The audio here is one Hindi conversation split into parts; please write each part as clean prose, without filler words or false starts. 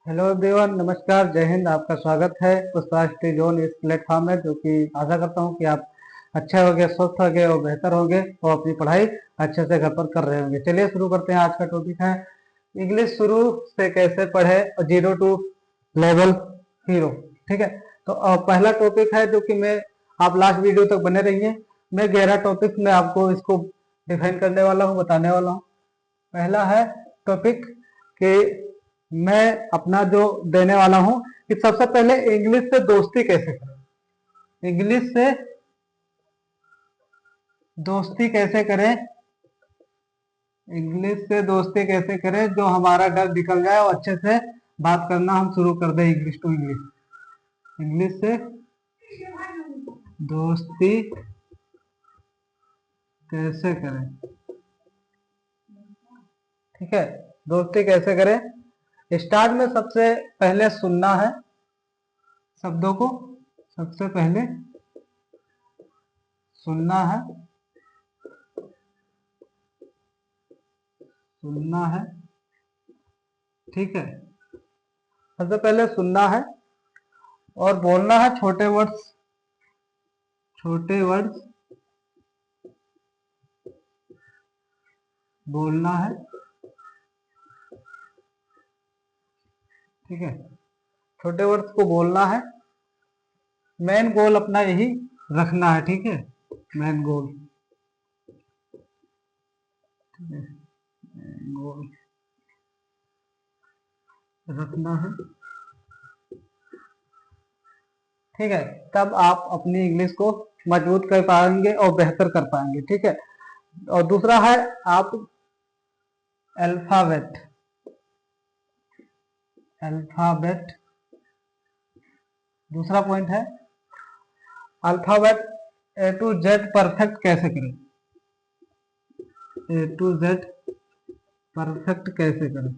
हेलो एवरीवन, नमस्कार, जय हिंद। आपका स्वागत है पुष्पराज टी जोन इस प्लेटफॉर्म में, जो कि आशा करता हूं कि आप अच्छे होंगे, स्वस्थ होंगे और बेहतर होंगे और अपनी पढ़ाई अच्छे से घर पर कर रहे होंगे। चलिए शुरू करते हैं। आज का टॉपिक है इंग्लिश शुरू से कैसे पढ़े, जीरो टू लेवल हीरो। ठीक है, तो पहला टॉपिक है जो कि मैं आप लास्ट वीडियो तक बने रहिए। मैं 11 टॉपिक में आपको इसको डिफाइन करने वाला हूँ, बताने वाला हूँ। पहला है टॉपिक कि मैं अपना जो देने वाला हूं कि सबसे पहले इंग्लिश से दोस्ती कैसे करें। इंग्लिश से दोस्ती कैसे करें, इंग्लिश से दोस्ती कैसे करें जो हमारा डर निकल जाए और अच्छे से बात करना हम शुरू कर दें इंग्लिश टू इंग्लिश। इंग्लिश से दोस्ती कैसे करें। ठीक है, दोस्ती कैसे करें। स्टार्ट में सबसे पहले सुनना है शब्दों को, सबसे पहले सुनना है, सुनना है। ठीक है, सबसे पहले सुनना है और बोलना है छोटे वर्ड्स, छोटे वर्ड्स बोलना है। ठीक है, छोटे वर्ड्स को बोलना है। मेन गोल अपना यही रखना है। ठीक है, मेन गोल, मेन गोल रखना है। ठीक है, तब आप अपनी इंग्लिश को मजबूत कर पाएंगे और बेहतर कर पाएंगे। ठीक है, और दूसरा है आप अल्फाबेट, अल्फाबेट दूसरा पॉइंट है alphabet A to Z perfect कैसे करें। ए टू जेड परफेक्ट कैसे करें,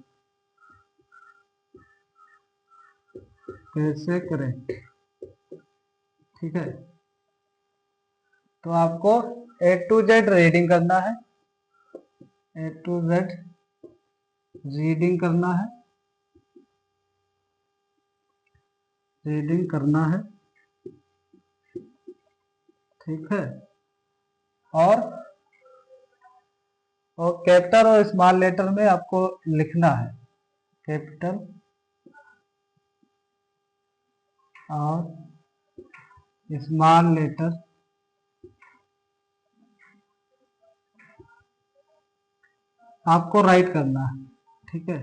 कैसे करें। ठीक है, तो आपको ए टू जेड रीडिंग करना है, ए टू जेड रीडिंग करना है, रीडिंग करना है। ठीक है, और कैपिटल और स्मॉल लेटर में आपको लिखना है, कैपिटल और स्मॉल लेटर आपको राइट करना है। ठीक है,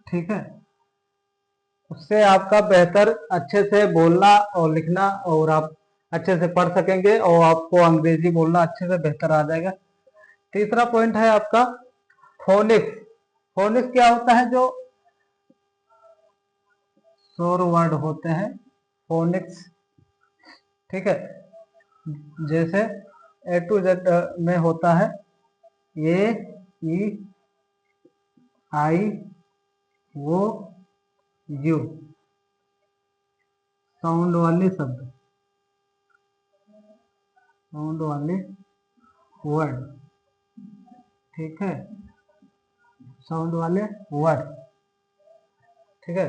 ठीक है, उससे आपका बेहतर अच्छे से बोलना और लिखना और आप अच्छे से पढ़ सकेंगे और आपको अंग्रेजी बोलना अच्छे से बेहतर आ जाएगा। तीसरा पॉइंट है आपका फोनिक्स। फोनिक्स क्या होता है, जो शोर वर्ड होते हैं, फोनिक्स। ठीक है, जैसे ए टू जेड में होता है ए ई आई वो यू, साउंड वाले शब्द, साउंड वाले वर्ड। ठीक है, साउंड वाले वर्ड। ठीक है,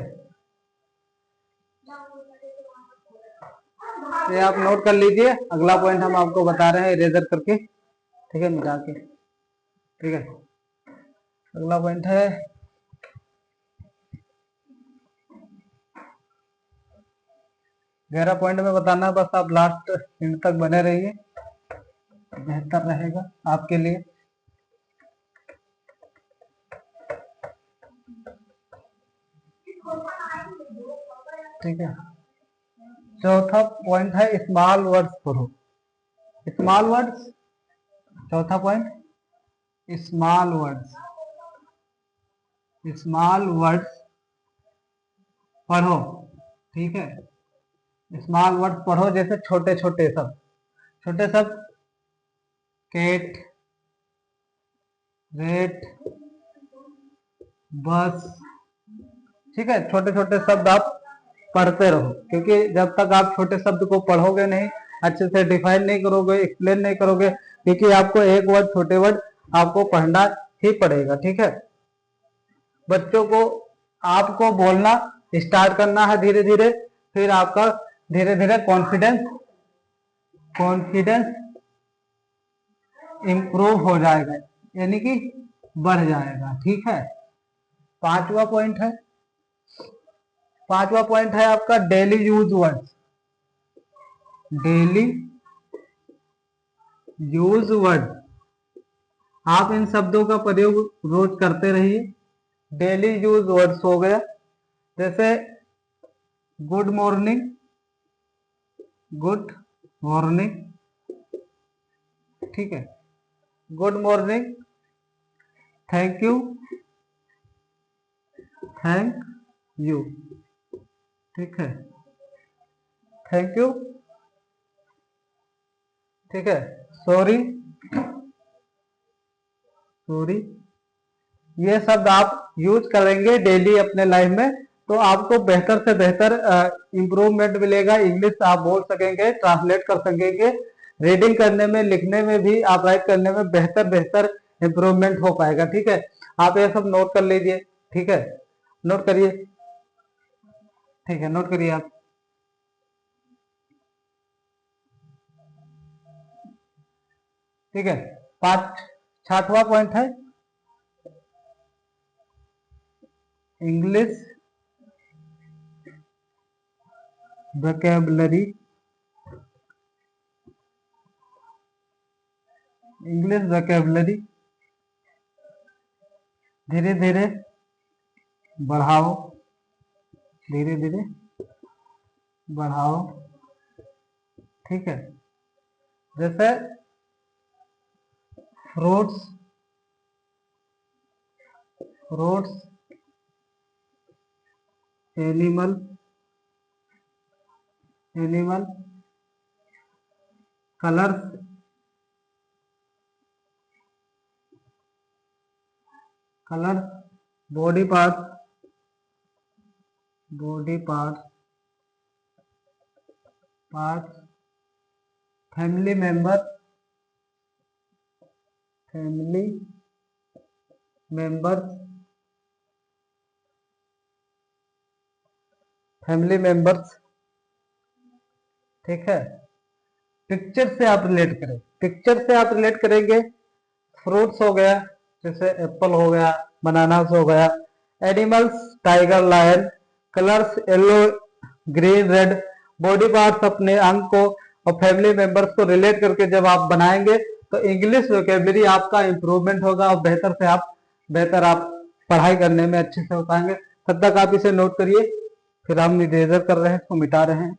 ये आप नोट कर लीजिए। अगला पॉइंट हम आपको बता रहे हैं इरेजर करके, ठीक है, मिटा के। ठीक है, अगला पॉइंट है 11 पॉइंट में बताना, बस आप लास्ट एंड तक बने रहिए, बेहतर रहेगा आपके लिए। ठीक है, चौथा पॉइंट है स्मॉल वर्ड्स पढ़ो, स्मॉल वर्ड्स। चौथा point small words, small words पढ़ो। ठीक है, स्मॉल वर्ड्स पढ़ो, जैसे छोटे छोटे शब्द, छोटे शब्द कैट, रेट, बस। ठीक है, छोटे छोटे शब्द आप पढ़ते रहो, क्योंकि जब तक आप छोटे शब्द को पढ़ोगे नहीं, अच्छे से डिफाइन नहीं करोगे, एक्सप्लेन नहीं करोगे, क्योंकि आपको एक वर्ड, छोटे वर्ड आपको पढ़ना ही पड़ेगा। ठीक है, बच्चों को आपको बोलना स्टार्ट करना है धीरे धीरे, फिर आपका धीरे धीरे कॉन्फिडेंस इंप्रूव हो जाएगा, यानी कि बढ़ जाएगा। ठीक है। पांचवा पॉइंट है आपका daily use words. Daily use word, आप इन शब्दों का प्रयोग रोज करते रहिए। डेली यूज वर्ड्स हो गया, जैसे गुड मॉर्निंग, ठीक है, गुड मॉर्निंग, थैंक यू, ठीक है, थैंक यू, ठीक है, सॉरी, ये शब्द आप यूज करेंगे डेली अपने लाइफ में, तो आपको बेहतर से बेहतर इंप्रूवमेंट मिलेगा। इंग्लिश आप बोल सकेंगे, ट्रांसलेट कर सकेंगे, रीडिंग करने में, लिखने में भी, आप राइट करने में बेहतर इंप्रूवमेंट हो पाएगा। ठीक है, आप ये सब नोट कर लीजिए। ठीक है, नोट करिए। ठीक है, नोट करिए आप। ठीक है, छठवां पॉइंट है इंग्लिश वोकैबुलरी। धीरे धीरे बढ़ाओ, ठीक है। जैसे fruits, animal, colours, body parts, family members, ठीक है। पिक्चर से आप रिलेट करेंगे। फ्रूट्स हो गया, जैसे एप्पल हो गया, बनानास हो गया। Animals, tiger, lion. Colours, yellow, green, red. Body parts, अपने अंग को और फैमिली मेंबर्स को रिलेट करके जब आप बनाएंगे तो इंग्लिश वोकैबुलरी आपका इंप्रूवमेंट होगा और बेहतर आप पढ़ाई करने में अच्छे से हो पाएंगे। तब तक आप इसे नोट करिए, फिर हम इरेजर कर रहे हैं, इसको मिटा रहे हैं।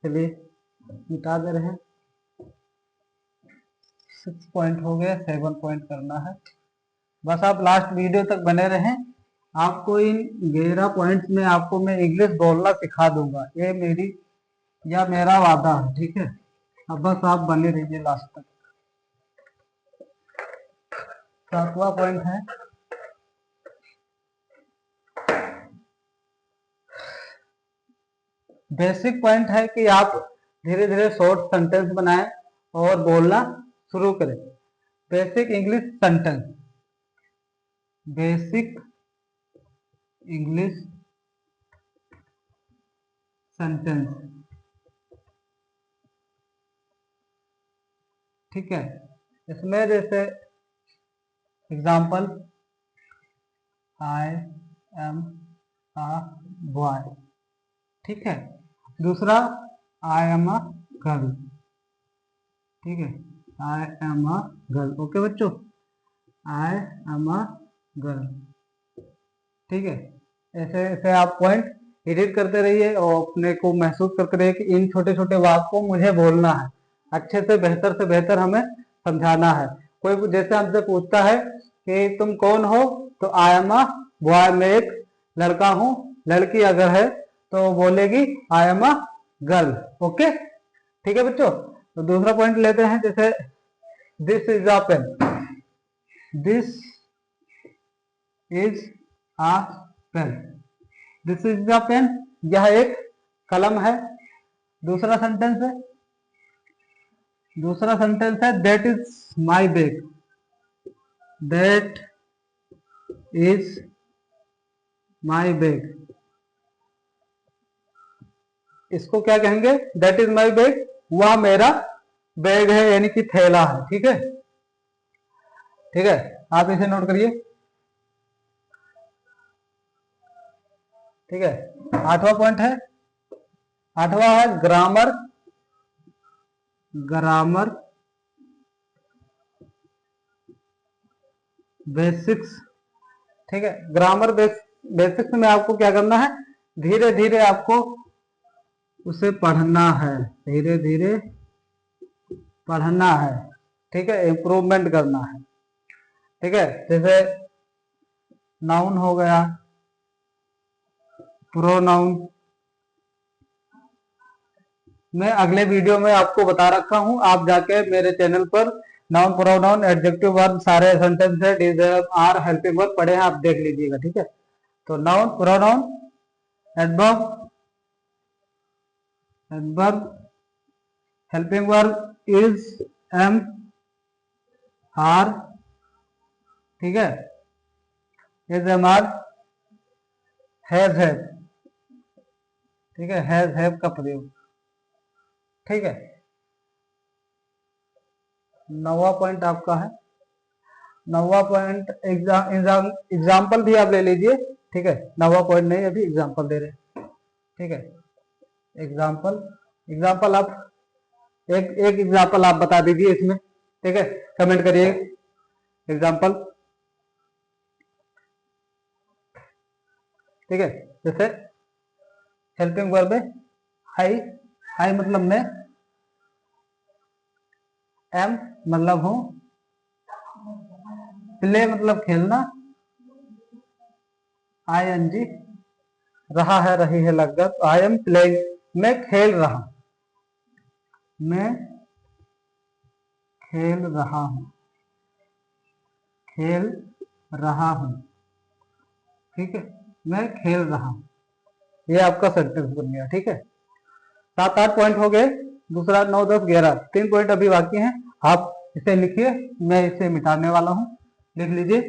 चलिए मिटा दे रहे हैं। 6 पॉइंट हो गया, 7 पॉइंट करना है। बस आप लास्ट वीडियो तक बने रहें। आपको इन 11 पॉइंट्स में आपको मैं इंग्लिश बोलना सिखा दूंगा, ये मेरा वादा है। ठीक है, अब बस आप बने रहिए लास्ट तक। 7वां पॉइंट है बेसिक पॉइंट है कि आप धीरे धीरे शॉर्ट सेंटेंस बनाएं और बोलना शुरू करें। बेसिक इंग्लिश सेंटेंस, ठीक है। इसमें जैसे example, I am a boy, ठीक है। दूसरा, आई एम अ गर्ल, ठीक है, आई एम अ गर्ल। ओके बच्चों, आई एम अ गर्ल, ठीक है। ऐसे ऐसे आप पॉइंट एडिट करते रहिए और अपने को महसूस करते रहिए कि इन छोटे छोटे वाक्य को मुझे बोलना है, अच्छे से बेहतर हमें समझाना है। कोई जैसे हमसे पूछता है कि तुम कौन हो, तो आई एम अ बॉय, मैं एक लड़का हूँ। लड़की अगर है तो बोलेगी I am a girl. Okay, ठीक है बच्चों। तो दूसरा पॉइंट लेते हैं, जैसे this is a pen, this is a pen, this is a pen, यह एक कलम है। दूसरा सेंटेंस है, दूसरा सेंटेंस है that is my bag, that is my bag, इसको क्या कहेंगे, दैट इज माई बैग, वह मेरा बैग है यानी कि थैला है। ठीक है, ठीक है, आप इसे नोट करिए। ठीक है, 8वां पॉइंट है, 8वां है ग्रामर, ग्रामर बेसिक्स। ठीक है, ग्रामर बेसिक्स में आपको क्या करना है, धीरे धीरे आपको उसे पढ़ना है, धीरे धीरे पढ़ना है। ठीक है, इम्प्रूवमेंट करना है। ठीक है, जैसे नाउन हो गया, प्रोनाउन, मैं अगले वीडियो में आपको बता रखा हूं, आप जाके मेरे चैनल पर नाउन, प्रोनाउन, एडजेक्टिव वर्ब, सारे सेंटेंस है, डिजर्व, आर, हेल्पिंग वर्ब पढ़े हैं, आप देख लीजिएगा। ठीक है, तो noun, pronoun, adverb, adverb, helping verb is, am, are. ठीक है, is, am, are, has, have. ठीक है, हैज, हैव का प्रयोग। ठीक है, 9वां पॉइंट आपका है, 9वां पॉइंट एग्जाम्पल भी आप ले लीजिए। ठीक है, 9वां पॉइंट नहीं, अभी एग्जाम्पल दे रहे हैं। ठीक है, एग्जाम्पल, एग्जाम्पल आप एक एक एग्जाम्पल आप बता दीजिए इसमें। ठीक है, कमेंट करिए एग्जाम्पल। ठीक है, जैसे हेल्पिंग वर्ब है आई, आई मतलब मैं, एम मतलब हूं, प्ले मतलब खेलना, आई एन जी, रहा है, रही है लग गया, आई एम प्लेइंग, मैं खेल रहा, मैं खेल रहा हूं, खेल रहा हूं। ठीक है, मैं खेल रहा हूं, ये आपका सेंटेंस बन गया। ठीक है, 7-8 पॉइंट हो गए, दूसरा 9, 10, 11, 3 पॉइंट अभी बाकी हैं। आप इसे लिखिए, मैं इसे मिटाने वाला हूं, लिख लीजिए।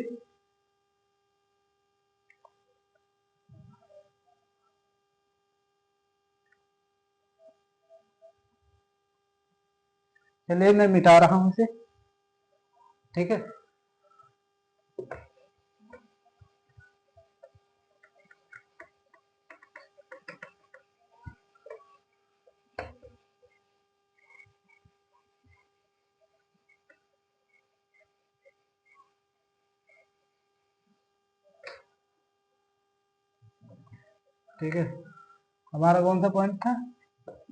चलिए मैं मिटा रहा हूं इसे। ठीक है, ठीक है, हमारा कौन सा पॉइंट था,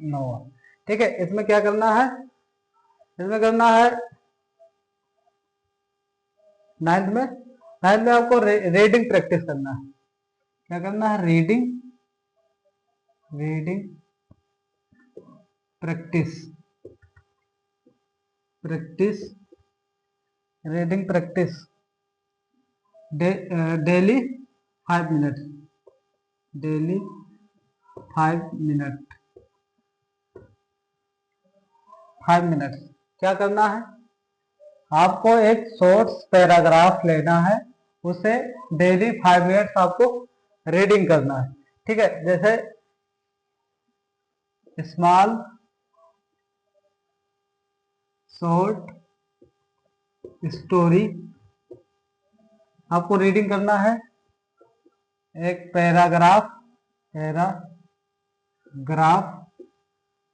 9वां। ठीक है, इसमें क्या करना है, इसमें करना है 9th में, 9th में आपको रीडिंग प्रैक्टिस करना है। क्या करना है, reading, reading practice, practice, reading practice, daily 5 minute, daily 5 minute, 5 minute. क्या करना है, आपको एक शॉर्ट्स पैराग्राफ लेना है, उसे डेली 5 मिनट्स आपको रीडिंग करना है। ठीक है, जैसे स्मॉल शॉर्ट स्टोरी आपको रीडिंग करना है, एक पैराग्राफ, पैराग्राफ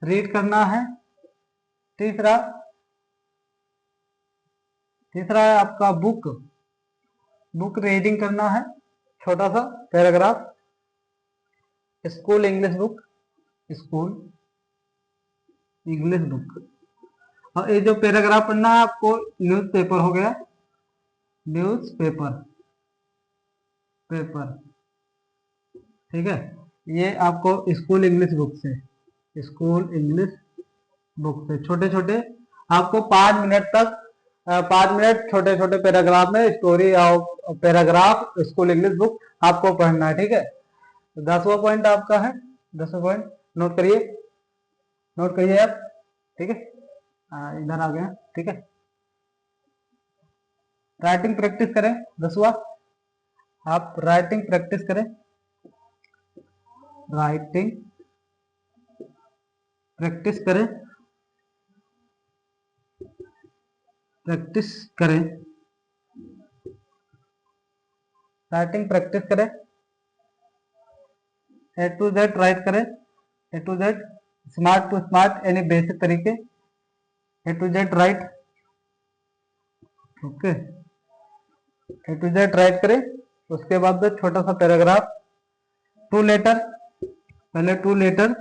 रीड करना है। तीसरा, तीसरा है आपका बुक, बुक रीडिंग करना है, छोटा सा paragraph, school English book, school English book. और ये जो पैराग्राफ पढ़ना है आपको, न्यूज़पेपर हो गया, न्यूज़पेपर, पेपर। ठीक है, ये आपको स्कूल इंग्लिश बुक से, स्कूल इंग्लिश बुक से छोटे छोटे आपको 5 मिनट तक 5 मिनट छोटे छोटे पैराग्राफ में स्टोरी और पैराग्राफ स्कूल इंग्लिश बुक आपको पढ़ना है, ठीक है। 10वां पॉइंट आपका है, 10वां पॉइंट नोट करिए, नोट करिए आप, ठीक है। इधर आ गया, ठीक है। राइटिंग प्रैक्टिस करें, 10वां, आप राइटिंग प्रैक्टिस करें, राइटिंग प्रैक्टिस करें, प्रैक्टिस करें, राइटिंग प्रैक्टिस करें, ए टू जेड राइट करें, A to Z, smart to smart, यानी बेसिक तरीके, A to Z write, okay, A to Z write करें। उसके बाद छोटा सा पैराग्राफ, टू लेटर, पहले टू लेटर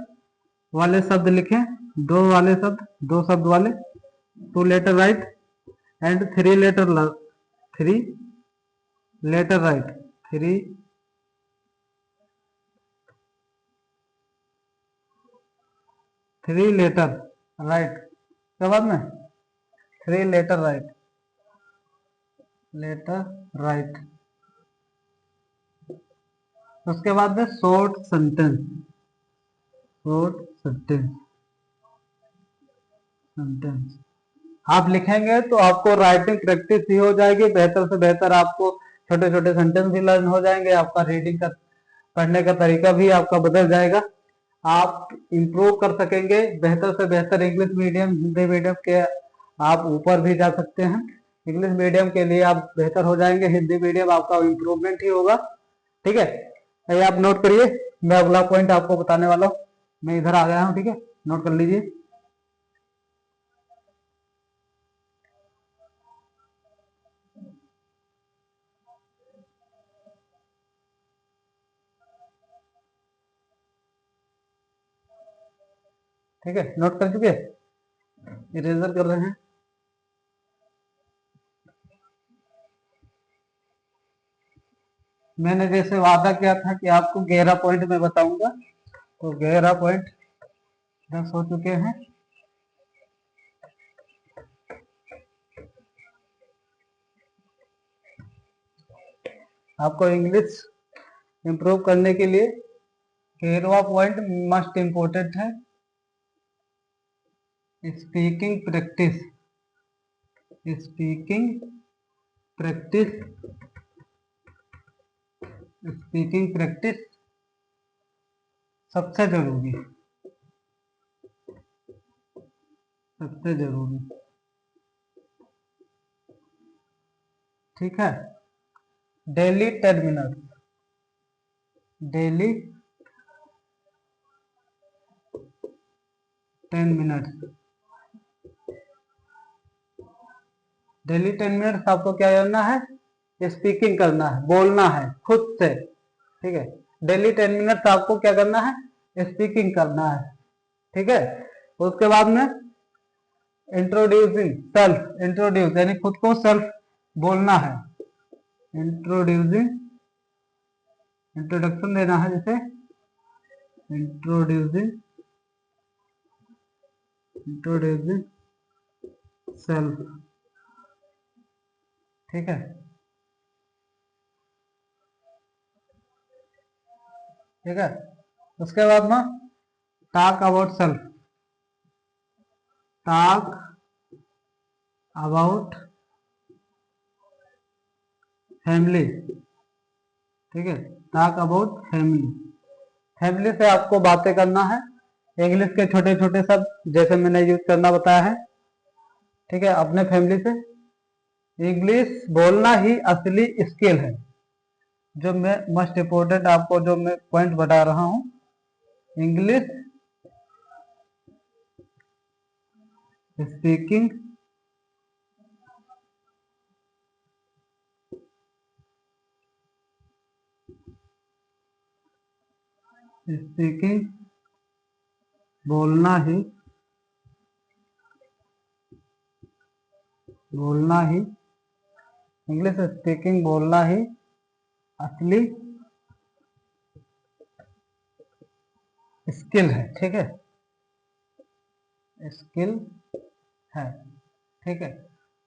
वाले शब्द लिखें, दो वाले शब्द, दो शब्द वाले, two letter write, and three letter write, three letter write, क्या बाद में three letter right, letter right. उसके बाद में short sentence, short sentence, sentence आप लिखेंगे तो आपको राइटिंग प्रैक्टिस भी हो जाएगी, बेहतर से बेहतर आपको छोटे छोटे सेंटेंस भी लर्न हो जाएंगे, आपका रीडिंग का पढ़ने का तरीका भी आपका बदल जाएगा, आप इम्प्रूव कर सकेंगे, बेहतर से बेहतर इंग्लिश मीडियम हिंदी मीडियम के आप ऊपर भी जा सकते हैं। इंग्लिश मीडियम के लिए आप बेहतर हो जाएंगे, हिंदी मीडियम आपका इम्प्रूवमेंट ही होगा, ठीक है। ये आप नोट करिए, मैं अगला पॉइंट आपको बताने वाला हूँ, मैं इधर आ गया हूँ, ठीक है, नोट कर लीजिए। ठीक है, नोट कर चुके, इरेजर कर रहे हैं। मैंने जैसे वादा किया था कि आपको 11 पॉइंट में बताऊंगा, तो 11 पॉइंट 10 हो चुके हैं। आपको इंग्लिश इंप्रूव करने के लिए 13वां पॉइंट मस्ट इम्पोर्टेंट है, speaking practice, speaking practice, speaking practice सबसे जरूरी, सबसे जरूरी, ठीक है। Daily 10 minute, daily 10 minute, daily 10 minute आपको क्या करना है, स्पीकिंग करना है, बोलना है खुद से, ठीक है। डेली 10 मिनट आपको क्या करना है, स्पीकिंग करना है, ठीक है। उसके बाद में इंट्रोड्यूसिंग सेल्फ, इंट्रोड्यूस यानी खुद को सेल्फ बोलना है, इंट्रोड्यूसिंग, इंट्रोडक्शन देना है, जैसे इंट्रोड्यूसिंग, इंट्रोड्यूसिंग सेल्फ, ठीक है, ठीक है। उसके बाद में talk about self, talk about family, ठीक है, टॉक अबाउट फैमिली, फैमिली से आपको बातें करना है, इंग्लिश के छोटे छोटे शब्द जैसे मैंने यूज करना बताया है, ठीक है, अपने फैमिली से। इंग्लिश बोलना ही असली स्किल है, जो मैं मोस्ट इम्पोर्टेंट आपको जो मैं पॉइंट बता रहा हूं, इंग्लिश स्पीकिंग, स्पीकिंग बोलना ही, बोलना ही, इंग्लिश स्पीकिंग बोलना ही असली स्किल है, ठीक है, स्किल है, ठीक है।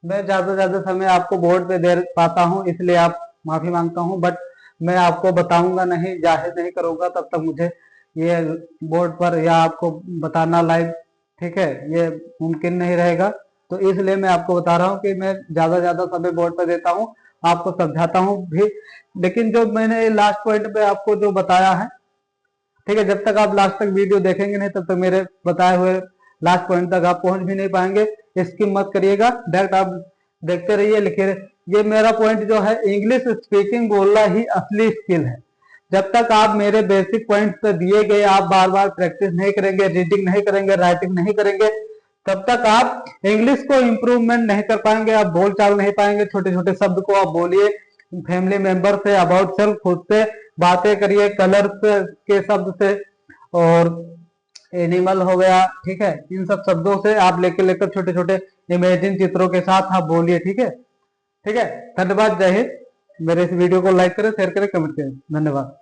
मैं ज्यादा समय आपको बोर्ड पे दे पाता हूँ, इसलिए आप माफी मांगता हूँ। बट मैं आपको बताऊंगा नहीं, जाहिर नहीं करूंगा तब तक मुझे ये बोर्ड पर या आपको बताना लाइव, ठीक है, ये मुमकिन नहीं रहेगा। तो इसलिए मैं आपको बता रहा हूँ कि मैं ज्यादा समय बोर्ड पर देता हूँ, आपको समझाता हूँ भी। लेकिन जो मैंने लास्ट पॉइंट पे आपको जो बताया है, ठीक है, जब तक आप लास्ट तक वीडियो देखेंगे नहीं तब तक मेरे बताए हुए लास्ट पॉइंट तक आप पहुंच भी नहीं पाएंगे। स्किप मत करिएगा, डायरेक्ट आप देखते रहिए, लिखे। ये मेरा पॉइंट जो है, इंग्लिश स्पीकिंग बोलना ही असली स्किल है। जब तक आप मेरे बेसिक पॉइंट्स पे दिए गए आप बार बार प्रैक्टिस नहीं करेंगे, रीडिंग नहीं करेंगे, राइटिंग नहीं करेंगे, तब तक आप इंग्लिश को इम्प्रूवमेंट नहीं कर पाएंगे, आप बोल चाल नहीं पाएंगे। छोटे छोटे शब्द को आप बोलिए, फैमिली मेंबर से, अबाउट सेल्फ, खुद से बातें करिए, कलर्स के शब्द से, और एनिमल हो गया, ठीक है, इन सब शब्दों से आप लेकर लेकर छोटे छोटे इमेजिन चित्रों के साथ आप बोलिए, ठीक है। ठीक है, धन्यवाद, जय हिंद। मेरे इस वीडियो को लाइक करें, शेयर करें, कमेंट करें। धन्यवाद।